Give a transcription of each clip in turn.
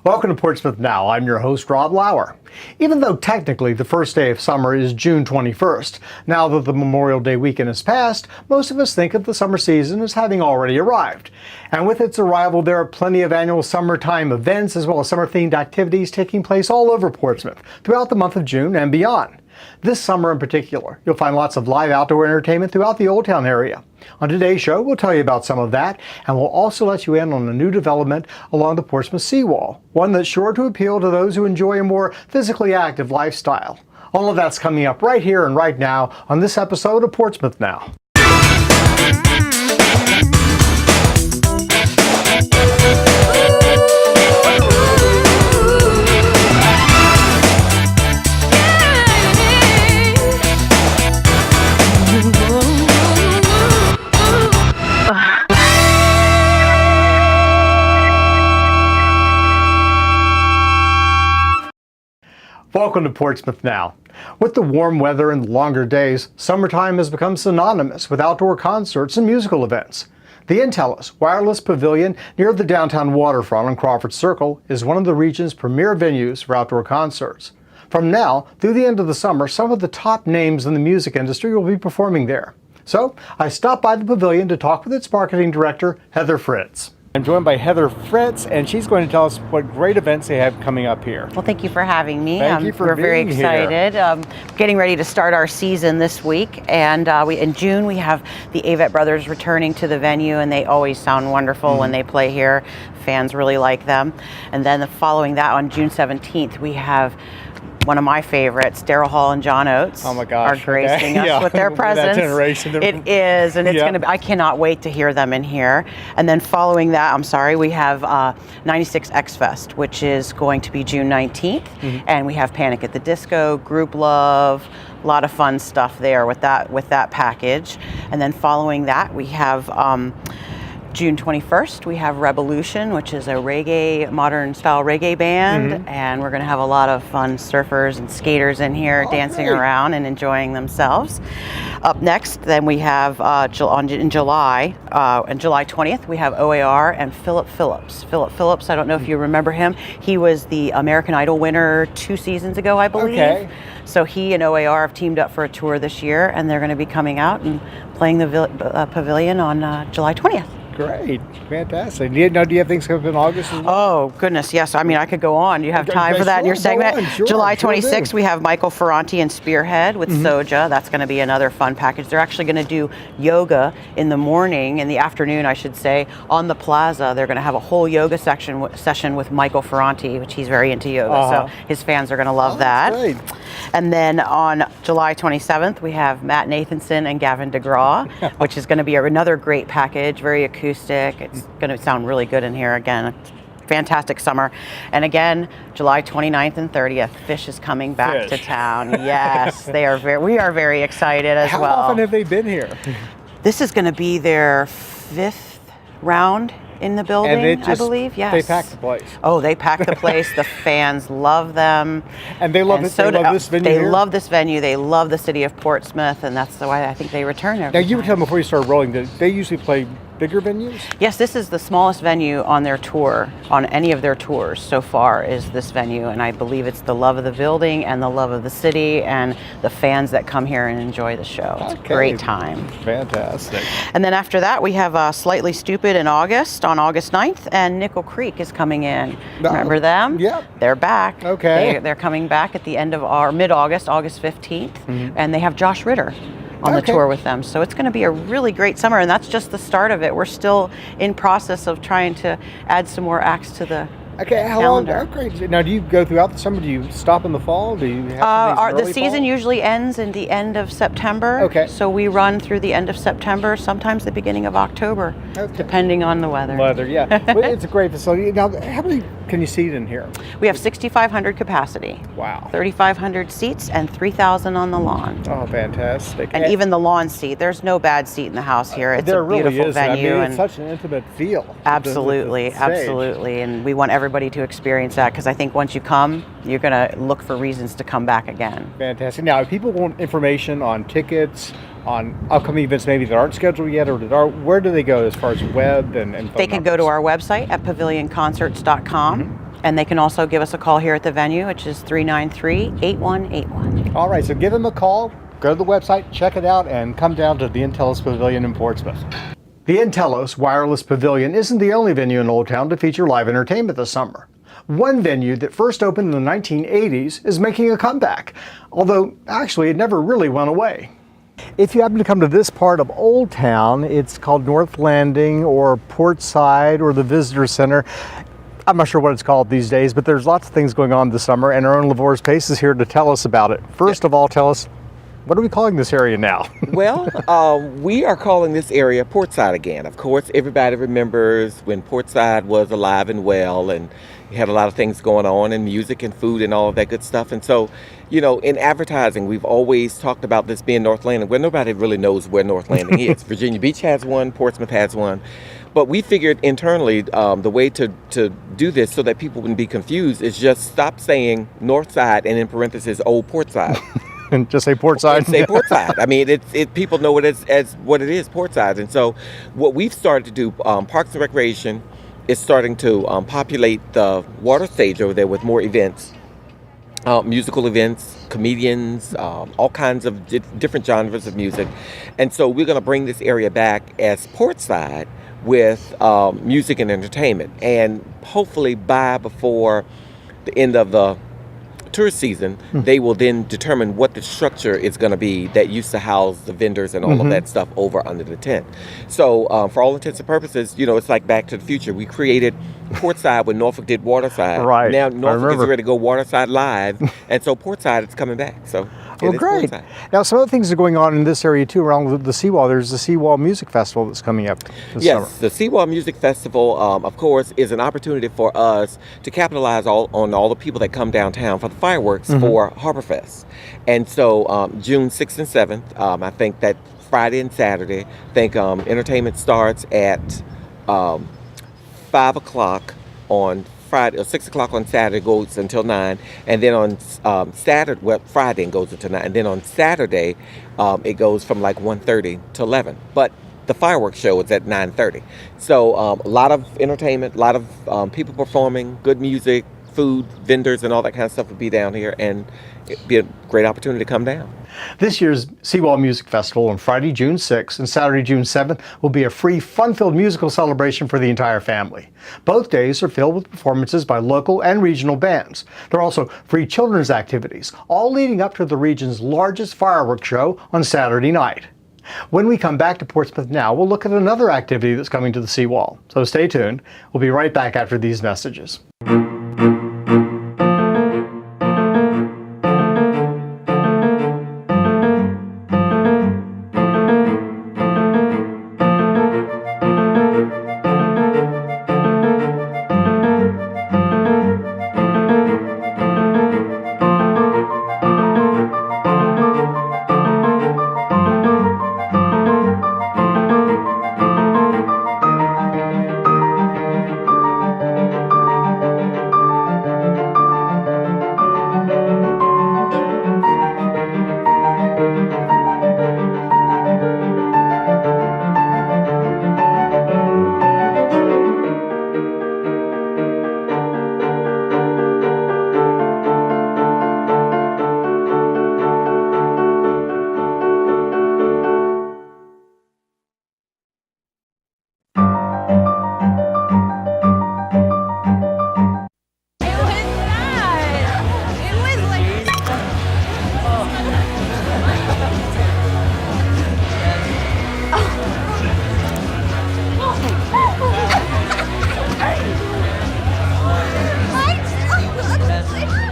Welcome to Portsmouth Now. I'm your host, Rob Lauer. Even though technically the first day of summer is June 21st, now that the Memorial Day weekend has passed, most of us think of the summer season as having already arrived. And with its arrival, there are plenty of annual summertime events as well as summer-themed activities taking place all over Portsmouth throughout the month of June and beyond. This summer in particular, you'll find lots of live outdoor entertainment throughout the Old Town area. On today's show, we'll tell you about some of that, and we'll also let you in on a new development along the Portsmouth seawall, one that's sure to appeal to those who enjoy a more physically active lifestyle. All of that's coming up right here and right now on this episode of Portsmouth Now. Welcome to Portsmouth Now. With the warm weather and longer days, summertime has become synonymous with outdoor concerts and musical events. The Intellis Wireless Pavilion near the downtown waterfront on Crawford Circle is one of the region's premier venues for outdoor concerts. From now through the end of the summer, some of the top names in the music industry will be performing there. So I stopped by the pavilion to talk with its marketing director, Heather Fritz. I'm joined by Heather Fritz, and she's going to tell us what great events they have coming up here. Well, thank you for having me. Thank you for We're very being excited. Getting ready to start our season this week, and in June we have the Avett Brothers returning to the venue, and they always sound wonderful when they play here. Fans really like them. And then following that, on June 17th, we have one of my favorites, Daryl Hall and John Oates, oh my gosh, are gracing us with their presence. That generation. It is, and it's going to be, I cannot wait to hear them in here. And then following that, we have 96 X Fest, which is going to be June 19th, and we have Panic at the Disco, Group Love, a lot of fun stuff there with that package. And then following that, we have June 21st, we have Revolution, which is a reggae, modern style reggae band, and we're going to have a lot of fun surfers and skaters in here dancing around and enjoying themselves. Up next, then we have in July 20th, we have OAR and Philip Phillips. Philip Phillips, I don't know if you remember him. He was the American Idol winner 2 seasons ago, I believe. Okay. So he and OAR have teamed up for a tour this year, and they're going to be coming out and playing the pavilion on July 20th. Great, fantastic. Do you have things coming up in August as well? Oh, goodness, yes. I mean, I could go on. Do you have time for that in your segment? July 26th, we have Michael Ferranti and Spearhead with Soja. That's going to be another fun package. They're actually going to do yoga in the morning, in the afternoon, I should say, on the plaza. They're going to have a whole yoga session with Michael Ferranti, which he's very into yoga, so his fans are going to love that. Great. And then on July 27th, we have Matt Nathanson and Gavin DeGraw, which is going to be another great package, very acoustic. It's going to sound really good in here again. Fantastic summer. And again, July 29th and 30th, Fish is coming back to town. Yes, we are very excited as well. How often have they been here? This is going to be their 5th round in the building, I believe. Yes. They pack the place. Oh, they pack the place. The fans love them. And they love this venue. They love this venue. They love the City of Portsmouth, and that's why I think they return every time. You were telling me before you started rolling that they usually play bigger venues? Yes, this is the smallest venue on their tour, on any of their tours so far is this venue, and I believe it's the love of the building and the love of the city and the fans that come here and enjoy the show. It's a great time. Fantastic. And then after that, we have Slightly Stupid in August, on August 9th, and Nickel Creek is coming in. Remember them? Yep. They're back. Okay. They're coming back at the end of our mid-August, August 15th, and they have Josh Ritter on the tour with them. So it's going to be a really great summer, and that's just the start of it. We're still in process of trying to add some more acts to the calendar. Great. Now, do you go throughout the summer? Do you stop in the fall? Do you have the season usually ends in the end of September. Okay. So we run through the end of September, sometimes the beginning of October, depending on the weather. Well, it's a great facility. Now, how many can you seat in here? We have 6,500 capacity. Wow. 3,500 seats and 3,000 on the lawn. Oh, fantastic. And even the lawn seat, there's no bad seat in the house here. It's a beautiful venue. I mean, it's such an intimate feel. Absolutely, absolutely. And we want everybody to experience that, because I think once you come, you're going to look for reasons to come back again. Fantastic. Now, if people want information on tickets, on upcoming events maybe that aren't scheduled yet, or that are, where do they go as far as web and phone They can numbers? go to our website at pavilionconcerts.com. And they can also give us a call here at the venue, which is 393-8181. All right, so give them a call, go to the website, check it out, and come down to the Intellis Pavilion in Portsmouth. The Intellis Wireless Pavilion isn't the only venue in Old Town to feature live entertainment this summer. One venue that first opened in the 1980s is making a comeback, although actually it never really went away. If you happen to come to this part of Old Town, it's called North Landing or Portside or the Visitor Center. I'm not sure what it's called these days, but there's lots of things going on this summer, and our own Lavor's Pace is here to tell us about it. First of all, tell us, what are we calling this area now? Well, we are calling this area Portside again. Of course, everybody remembers when Portside was alive and well, and you had a lot of things going on, and music and food and all of that good stuff. And so, you know, in advertising, we've always talked about this being North Landing, where nobody really knows where North Landing is. Virginia Beach has one, Portsmouth has one. But we figured internally the way to do this so that people wouldn't be confused is just stop saying North Side and in parentheses Old Portside. And just say Portside. Say Portside. I mean, people know it as what it is, Portside. And so what we've started to do, Parks and Recreation is starting to populate the water stage over there with more events, musical events, comedians, all kinds of different genres of music. And so we're going to bring this area back as Portside with music and entertainment. And hopefully before the end of the tourist season, they will then determine what the structure is going to be that used to house the vendors and all of that stuff over under the tent. So for all intents and purposes, you know, it's like Back to the Future. We created Portside when Norfolk did Waterside. Right. Now Norfolk is ready to go Waterside live, and so Portside is coming back. So well, great. Portside. Now, some other things are going on in this area too, around the Seawall. There's the Seawall Music Festival that's coming up this summer. Yes, the Seawall Music Festival, of course, is an opportunity for us to capitalize on all the people that come downtown for the fireworks for Harborfest. And so June 6th and 7th, I think that Friday and Saturday, I think entertainment starts at 5 o'clock on Friday, or 6 o'clock on Saturday, goes until 9, and then on Saturday, well, Friday and goes until 9, and then on Saturday, it goes from like 1:30 to 11. But the fireworks show is at 9:30. So a lot of entertainment, a lot of people performing, good music, food, vendors, and all that kind of stuff will be down here, and it'd be a great opportunity to come down. This year's Seawall Music Festival on Friday, June 6th and Saturday, June 7th will be a free, fun-filled musical celebration for the entire family. Both days are filled with performances by local and regional bands. There are also free children's activities, all leading up to the region's largest fireworks show on Saturday night. When we come back to Portsmouth Now, we'll look at another activity that's coming to the Seawall. So stay tuned. We'll be right back after these messages.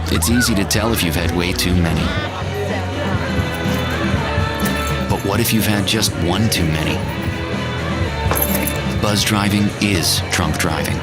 It's easy to tell if you've had way too many. But what if you've had just one too many? Buzz driving is drunk driving.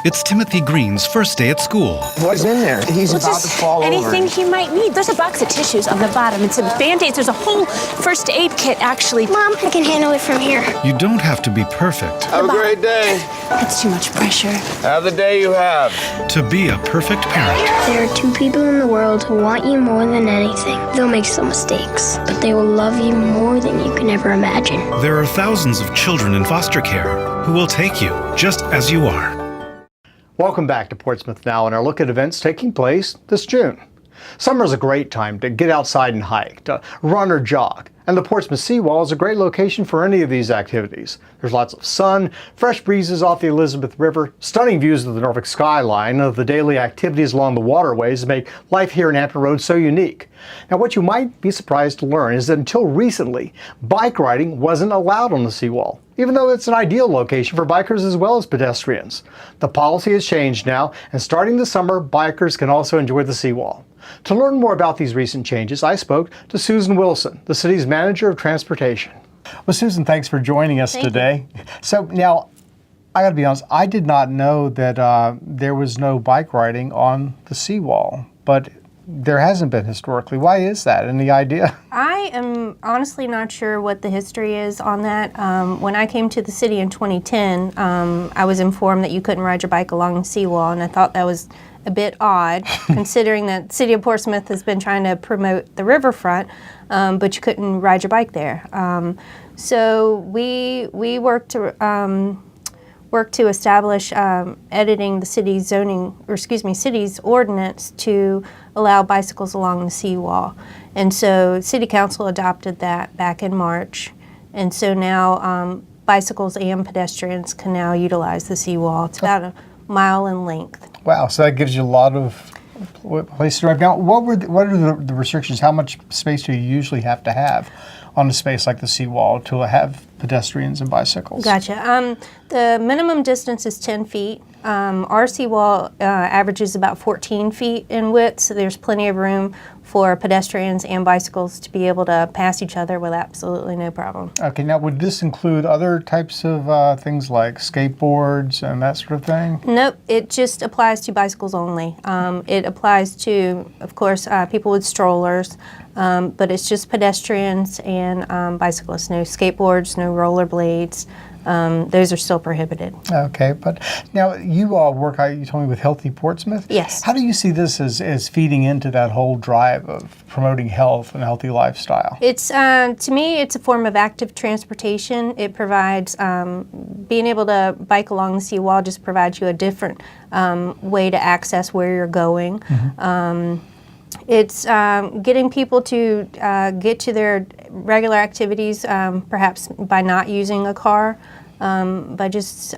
It's Timothy Green's first day at school. What's in there? He's about to fall anything over. he might need. There's a box of tissues on the bottom and some Band-Aids. There's a whole first aid kit, actually. Mom, I can handle it from here. You don't have to be perfect Have a great day. That's too much pressure. Have the day you have. to be a perfect parent. There are two people in the world who want you more than anything. They'll make some mistakes, but they will love you more than you can ever imagine. There are thousands of children in foster care who will take you just as you are. Welcome back to Portsmouth Now and our look at events taking place this June. Summer is a great time to get outside and hike, to run or jog, and the Portsmouth Seawall is a great location for any of these activities. There's lots of sun, fresh breezes off the Elizabeth River, stunning views of the Norfolk skyline, of the daily activities along the waterways that make life here in Hampton Roads so unique. Now, what you might be surprised to learn is that until recently, bike riding wasn't allowed on the seawall, even though it's an ideal location for bikers as well as pedestrians. The policy has changed now, and starting this summer, bikers can also enjoy the seawall. To learn more about these recent changes, I spoke to Susan Wilson, the city's manager of transportation. Well, Susan, thanks for joining us today. So now, I gotta be honest, I did not know that there was no bike riding on the seawall, but there hasn't been historically. Why is that? Any idea? I am honestly not sure what the history is on that. When I came to the city in 2010, I was informed that you couldn't ride your bike along the seawall, and I thought that was a bit odd, considering that City of Portsmouth has been trying to promote the riverfront, but you couldn't ride your bike there. So we worked to establish editing the city's city's ordinance to allow bicycles along the seawall. And so City Council adopted that back in March. And so now bicycles and pedestrians can now utilize the seawall. It's about a mile in length. Wow, so that gives you a lot of places to drive. Now, what are the restrictions? How much space do you usually have to have on a space like the seawall to have pedestrians and bicycles? Gotcha. The minimum distance is 10 feet. Our seawall averages about 14 feet in width, so there's plenty of room for pedestrians and bicycles to be able to pass each other with absolutely no problem. Okay, now would this include other types of things like skateboards and that sort of thing? Nope, it just applies to bicycles only. It applies to, of course, people with strollers, but it's just pedestrians and bicyclists. No skateboards, no rollerblades. Those are still prohibited. Okay, but now you all work, you told me, with Healthy Portsmouth? Yes. How do you see this as feeding into that whole drive of promoting health and a healthy lifestyle? It's, to me, it's a form of active transportation. It provides, being able to bike along the seawall just provides you a different way to access where you're going. Mm-hmm. It's getting people to get to their regular activities, perhaps by not using a car, by just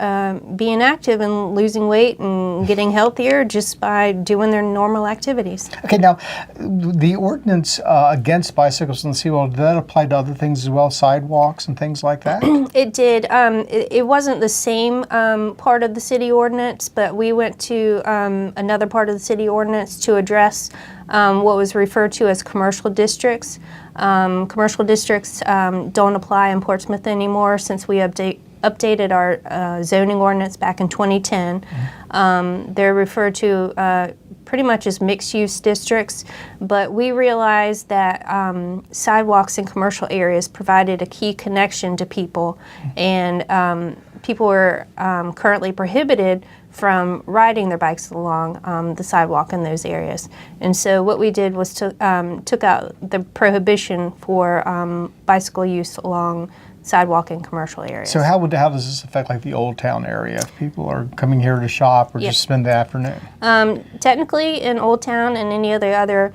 being active and losing weight and getting healthier just by doing their normal activities. Okay, now, the ordinance against bicycles on the seawall, did that apply to other things as well, sidewalks and things like that? It did. It wasn't the same part of the city ordinance, but we went to another part of the city ordinance to address what was referred to as commercial districts. Commercial districts don't apply in Portsmouth anymore since we updated our zoning ordinance back in 2010. Mm-hmm. They're referred to pretty much as mixed-use districts, but we realized that sidewalks in commercial areas provided a key connection to people, and people were currently prohibited from riding their bikes along the sidewalk in those areas. And so what we did was took out the prohibition for bicycle use along sidewalk in commercial areas. So how does this affect like the Old Town area if people are coming here to shop or just spend the afternoon? Technically in Old Town and any other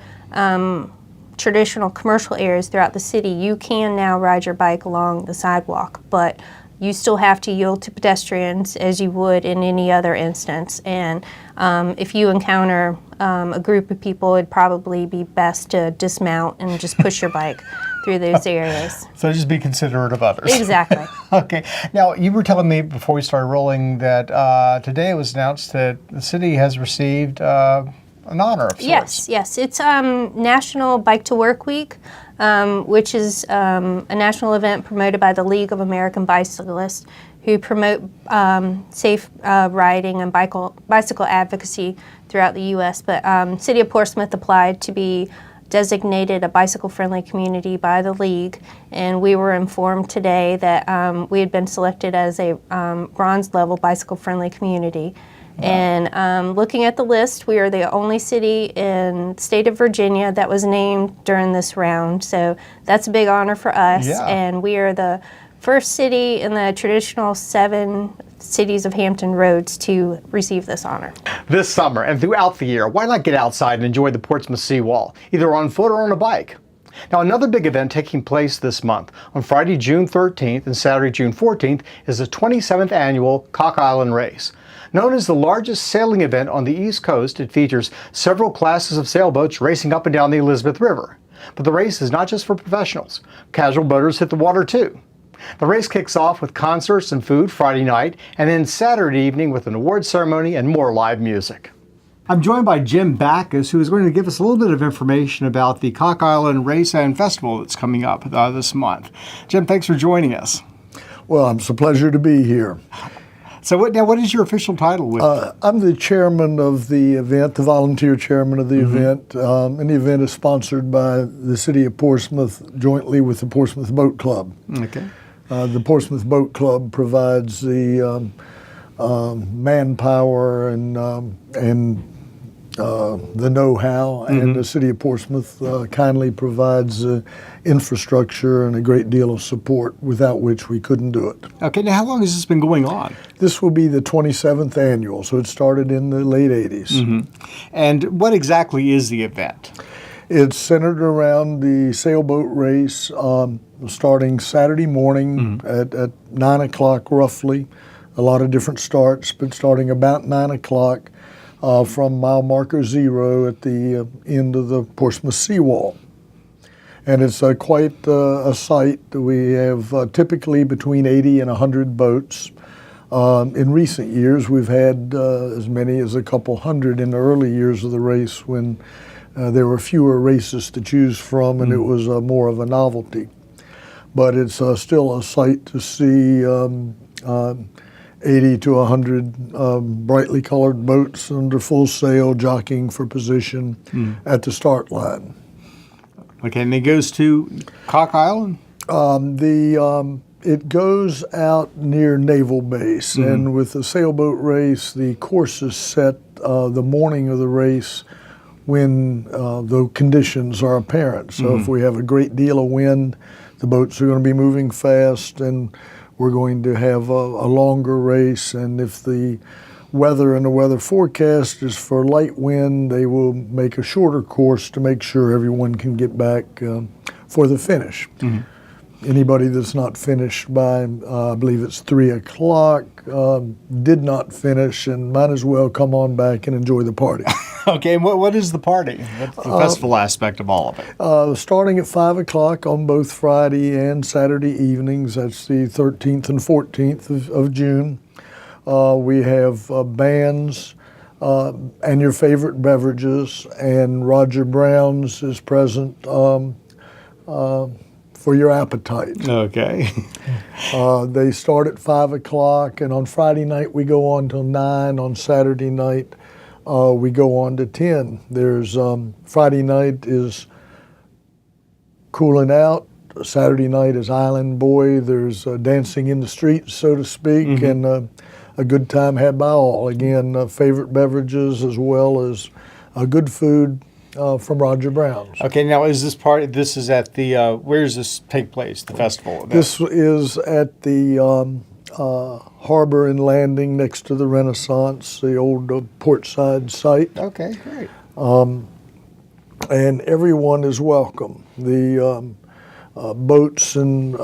traditional commercial areas throughout the city, you can now ride your bike along the sidewalk, but you still have to yield to pedestrians as you would in any other instance. And if you encounter a group of people, it'd probably be best to dismount and just push your bike through those areas. So just be considerate of others. Exactly. Okay. Now, you were telling me before we started rolling that today it was announced that the city has received an honor of sorts. Yes. It's National Bike to Work Week, which is a national event promoted by the League of American Bicyclists who promote safe riding and bicycle advocacy throughout the U.S. But City of Portsmouth applied to be designated a bicycle-friendly community by the league, and we were informed today that we had been selected as a bronze-level bicycle-friendly community. Wow. And looking at the list, we are the only city in the state of Virginia that was named during this round, so that's a big honor for us. Yeah. And we are the first city in the traditional 7 cities of Hampton Roads to receive this honor. This summer and throughout the year, why not get outside and enjoy the Portsmouth seawall, either on foot or on a bike? Now, another big event taking place this month on Friday, June 13th and Saturday, June 14th is the 27th annual Cock Island Race. Known as the largest sailing event on the East Coast, it features several classes of sailboats racing up and down the Elizabeth River. But the race is not just for professionals. Casual boaters hit the water too. The race kicks off with concerts and food Friday night, and then Saturday evening with an award ceremony and more live music. I'm joined by Jim Backus, who is going to give us a little bit of information about the Cock Island Race and Festival that's coming up this month. Jim, thanks for joining us. Well, it's a pleasure to be here. So what is your official title with I'm the chairman of the event, the volunteer chairman of the event, and the event is sponsored by the City of Portsmouth jointly with the Portsmouth Boat Club. Okay. The Portsmouth Boat Club provides the manpower and the know-how, and the City of Portsmouth kindly provides infrastructure and a great deal of support, without which we couldn't do it. Okay, now how long has this been going on? This will be the 27th annual, so it started in the late 80s. And what exactly is the event? It's centered around the sailboat race, starting Saturday morning at 9 o'clock roughly. A lot of different starts, but starting about 9 o'clock from mile marker 0 at the end of the Portsmouth seawall. And it's quite a sight. We have typically between 80 and 100 boats. In recent years, we've had as many as a couple hundred in the early years of the race when there were fewer races to choose from, and it was more of a novelty. But it's still a sight to see 80 to 100 brightly colored boats under full sail jockeying for position at the start line. Okay, and it goes to Cock Island? It goes out near Naval Base, and with the sailboat race, the course is set the morning of the race when the conditions are apparent. So if we have a great deal of wind, the boats are going to be moving fast, and we're going to have a longer race. And if the weather and the weather forecast is for light wind, they will make a shorter course to make sure everyone can get back for the finish. Anybody that's not finished by, I believe it's 3 o'clock, did not finish and might as well come on back and enjoy the party. Okay, and what is the party? What's the festival aspect of all of it? Starting at 5 o'clock on both Friday and Saturday evenings, that's the 13th and 14th of June. We have bands and your favorite beverages, and Roger Brown's is present for your appetite. Okay. They start at 5 o'clock, and on Friday night we go on till 9. On Saturday night we go on to 10. There's Friday night is Cooling Out. Saturday night is Island Boy. There's dancing in the streets, so to speak, and a good time had by all. Again, favorite beverages as well as good food from Roger Brown's. Okay, now is this part? This is at the. Where does this take place? The festival event? This is at the Harbor and Landing next to the Renaissance, the old portside site. Okay, great. And everyone is welcome. The boats and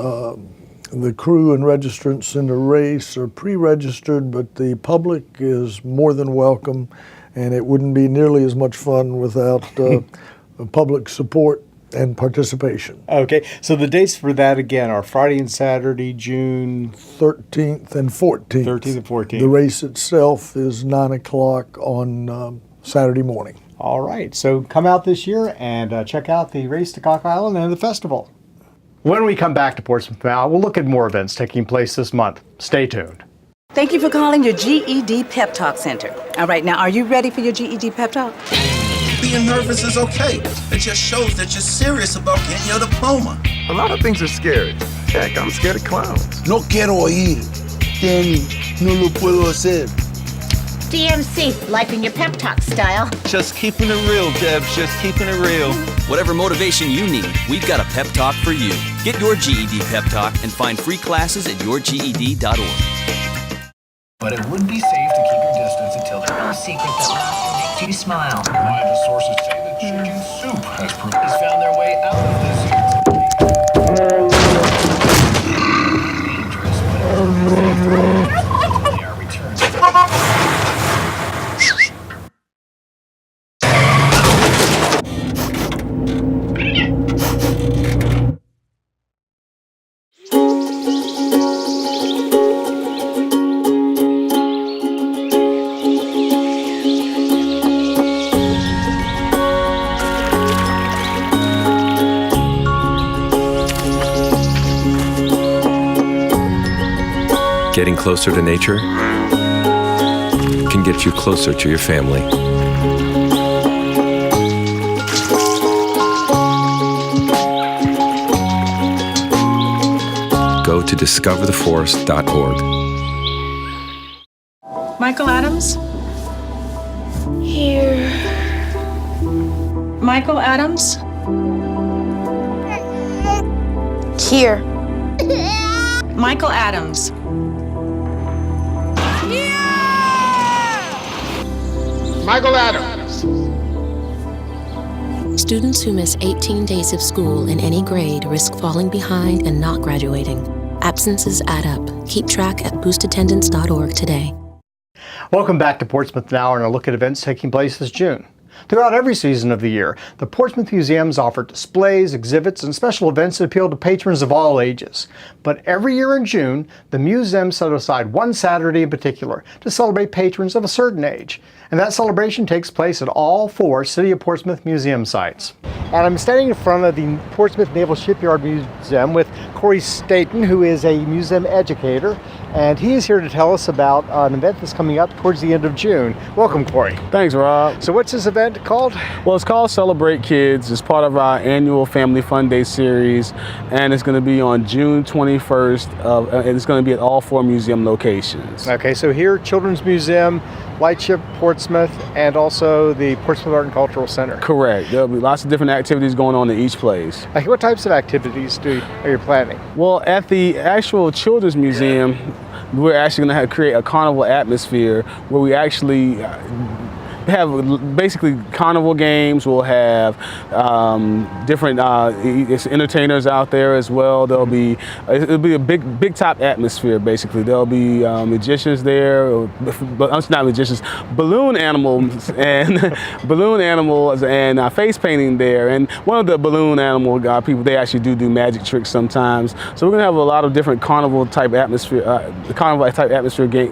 the crew and registrants in the race are pre-registered, but the public is more than welcome, and it wouldn't be nearly as much fun without public support and participation. Okay, so the dates for that again are Friday and Saturday, June 13th and 14th. 13th and 14th. The race itself is 9 o'clock on Saturday morning. All right, so come out this year and check out the Race to Cock Island and the festival. When we come back to Portsmouth Now, we'll look at more events taking place this month. Stay tuned. Thank you for calling your GED Pep Talk Center. All right, now, are you ready for your GED Pep Talk? Being nervous is okay. It just shows that you're serious about getting your diploma. A lot of things are scary. Heck, I'm scared of clowns. No quiero ir. No lo puedo hacer. DMC, life in your pep talk style. Just keeping it real, Debs, just keeping it real. Whatever motivation you need, we've got a pep talk for you. Get your GED pep talk and find free classes at yourged.org. But it would be safe to keep your distance until there's no secret that laughter makes you smile. My sources say that chicken soup has found their way out of this dangerous, but they are returned. Getting closer to nature can get you closer to your family. Go to discovertheforest.org. Michael Adams? Here. Michael Adams? Here. Michael Adams. Michael Adams. Students who miss 18 days of school in any grade risk falling behind and not graduating. Absences add up. Keep track at boostattendance.org today. Welcome back to Portsmouth Now and a look at events taking place this June. Throughout every season of the year, the Portsmouth Museums offer displays, exhibits, and special events that appeal to patrons of all ages. But every year in June, the museum set aside one Saturday in particular to celebrate patrons of a certain age. And that celebration takes place at all 4 City of Portsmouth museum sites. And I'm standing in front of the Portsmouth Naval Shipyard Museum with Corey Staten, who is a museum educator, and he is here to tell us about an event that's coming up towards the end of June. Welcome, Corey. Thanks, Rob. So what's this event called? Well, it's called Celebrate Kids. It's part of our annual Family Fun Day series, and it's going to be on June 21st, and it's going to be at all 4 museum locations. Okay, so here, Children's Museum, Lightship Portsmouth, and also the Portsmouth Art and Cultural Center. Correct. There'll be lots of different activities going on in each place. Like what types of activities are you planning? Well, at the actual Children's Museum, we're actually going to create a carnival atmosphere where we actually have basically carnival games. We'll have different entertainers out there as well. It'll be a big top atmosphere. Basically, there'll be magicians there, not magicians, balloon animals and face painting there. And one of the balloon animal people, they actually do magic tricks sometimes. So we're gonna have a lot of different carnival type atmosphere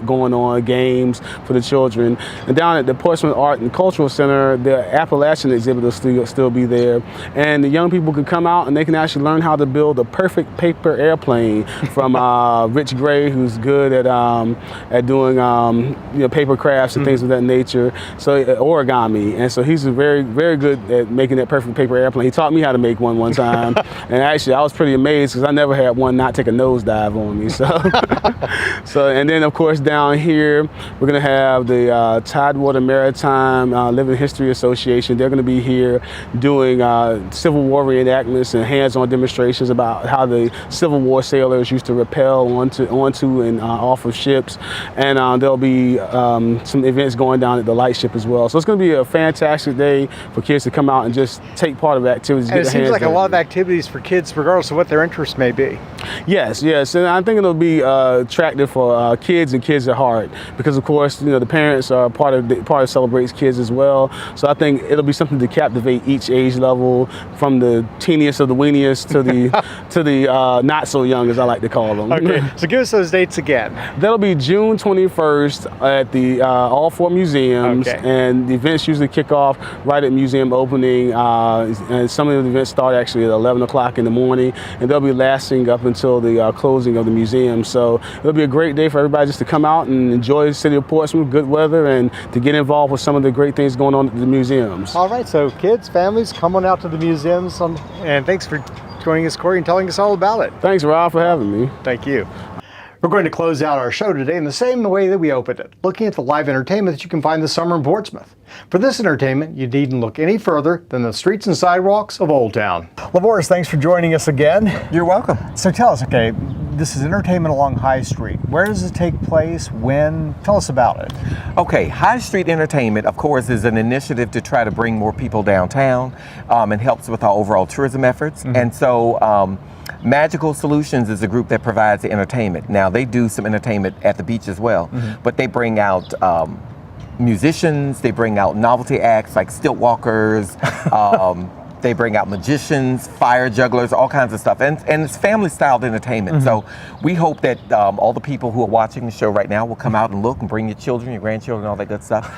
going on, games for the children. And down at the Portsmouth Art and Cultural Center, the Appalachian exhibit will still be there, and the young people can come out and they can actually learn how to build a perfect paper airplane from Rich Gray, who's good at doing paper crafts and things of that nature. So origami, and so he's very good at making that perfect paper airplane. He taught me how to make one time, and actually I was pretty amazed because I never had one not take a nosedive on me. So and then of course down here we're gonna have the Tidewater Maritime Living History Association. They're going to be here doing Civil War reenactments and hands-on demonstrations about how the Civil War sailors used to rappel onto and off of ships. And there'll be some events going down at the Lightship as well. So it's going to be a fantastic day for kids to come out and just take part of activities. And it seems like a lot of activities for kids, regardless of what their interests may be. Yes, and I think it'll be attractive for kids and kids at heart, because of course the parents are part of celebrating captivates kids as well. So I think it'll be something to captivate each age level, from the teeniest of the weeniest to the to the not so young, as I like to call them. Okay, so give us those dates again. That'll be June 21st at the all four museums, and the events usually kick off right at museum opening, and some of the events start actually at 11 o'clock in the morning, and they'll be lasting up until the closing of the museum. So it'll be a great day for everybody just to come out and enjoy the city of Portsmouth, good weather, and to get involved with some of the great things going on at the museums. All right, so kids, families, come on out to the museums, and thanks for joining us, Corey, and telling us all about it. Thanks, Rob, for having me. Thank you. We're going to close out our show today in the same way that we opened it, looking at the live entertainment that you can find this summer in Portsmouth. For this entertainment, you needn't look any further than the streets and sidewalks of Old Town. Laboris, thanks for joining us again. You're welcome. So tell us, okay, this is entertainment along High Street. Where does it take place? When? Tell us about it. Okay, High Street Entertainment, of course, is an initiative to try to bring more people downtown, and helps with our overall tourism efforts. And so, Magical Solutions is a group that provides the entertainment. Now, they do some entertainment at the beach as well, but they bring out musicians, they bring out novelty acts like stilt walkers, they bring out magicians, fire jugglers, all kinds of stuff, and it's family-styled entertainment. So we hope that all the people who are watching the show right now will come out and look, and bring your children, your grandchildren, all that good stuff.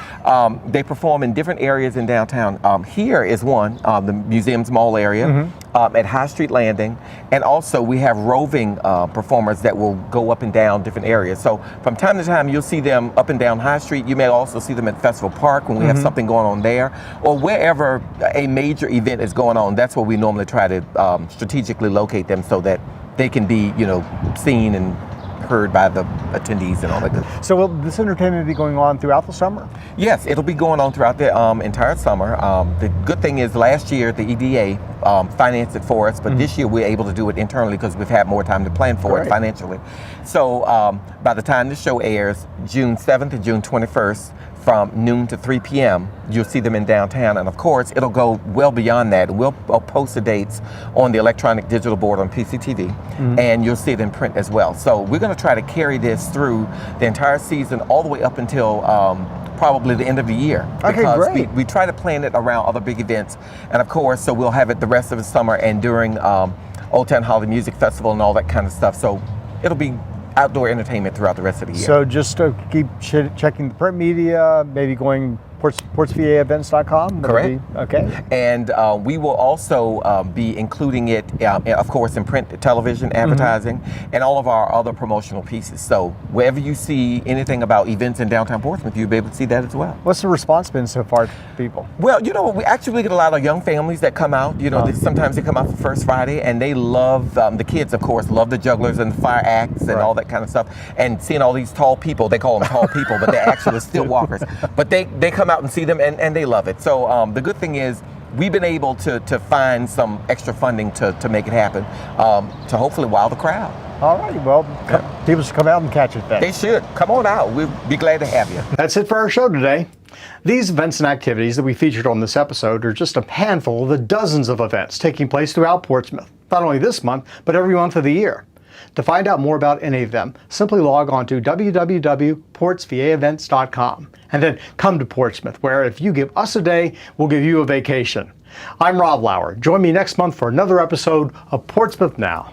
They perform in different areas in downtown. Here is one, the Museums Mall area, at High Street Landing, and also we have roving performers that will go up and down different areas. So from time to time, you'll see them up and down High Street. You may also see them at Festival Park when we have something going on there, or wherever a major event is going on. That's where we normally try to strategically locate them so that they can be, seen and heard by the attendees and all that good. So will this entertainment be going on throughout the summer? Yes, it'll be going on throughout the entire summer. The good thing is last year the EDA financed it for us, but this year we're able to do it internally because we've had more time to plan for it financially. So by the time the show airs, June 7th and June 21st, from noon to 3 p.m. You'll see them in downtown, and of course it'll go well beyond that. We'll post the dates on the electronic digital board on PCTV, and you'll see it in print as well. So we're going to try to carry this through the entire season, all the way up until probably the end of the year. Because we try to plan it around other big events, and of course, so we'll have it the rest of the summer and during Old Town Holiday Music Festival and all that kind of stuff. So it'll be outdoor entertainment throughout the rest of the year. So just to keep checking the print media, maybe going portsvaevents.com. Correct. Okay. And we will also be including it, of course, in print, television, advertising, and all of our other promotional pieces. So wherever you see anything about events in downtown Portsmouth, you'll be able to see that as well. What's the response been so far to people? Well, we actually get a lot of young families that come out. Sometimes they come out for First Friday, and they love, the kids, of course, love the jugglers and the fire acts and all that kind of stuff. And seeing all these tall people, they call them tall people, but they're actually stilt walkers. But they come out and see them, and they love it. So the good thing is we've been able to find some extra funding to make it happen, to hopefully wow the crowd. All right, well, people should come out and catch it then. They should. Come on out. We'll be glad to have you. That's it for our show today. These events and activities that we featured on this episode are just a handful of the dozens of events taking place throughout Portsmouth, not only this month, but every month of the year. To find out more about any of them, simply log on to www.portsvaevents.com and then come to Portsmouth, where if you give us a day, we'll give you a vacation. I'm Rob Lauer. Join me next month for another episode of Portsmouth Now.